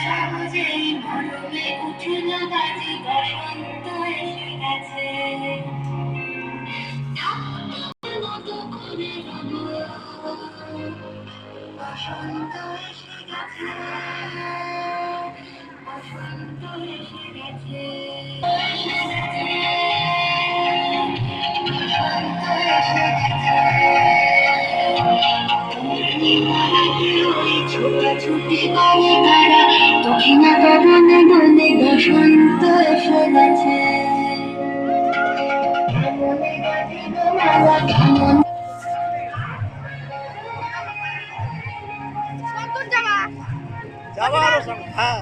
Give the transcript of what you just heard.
সহজেই মরমে উঠে না বাজি, বসন্ত এসে গেছে। বসন্ত এসে গেছে, বসন্ত এসে গেছে, বসন্ত এসে গেছে। ছোটাছুটি করে তারা দক্ষিণা গগনে বলে বসন্ত এসে গেছে। যাবা আরো সামনে, হ্যাঁ।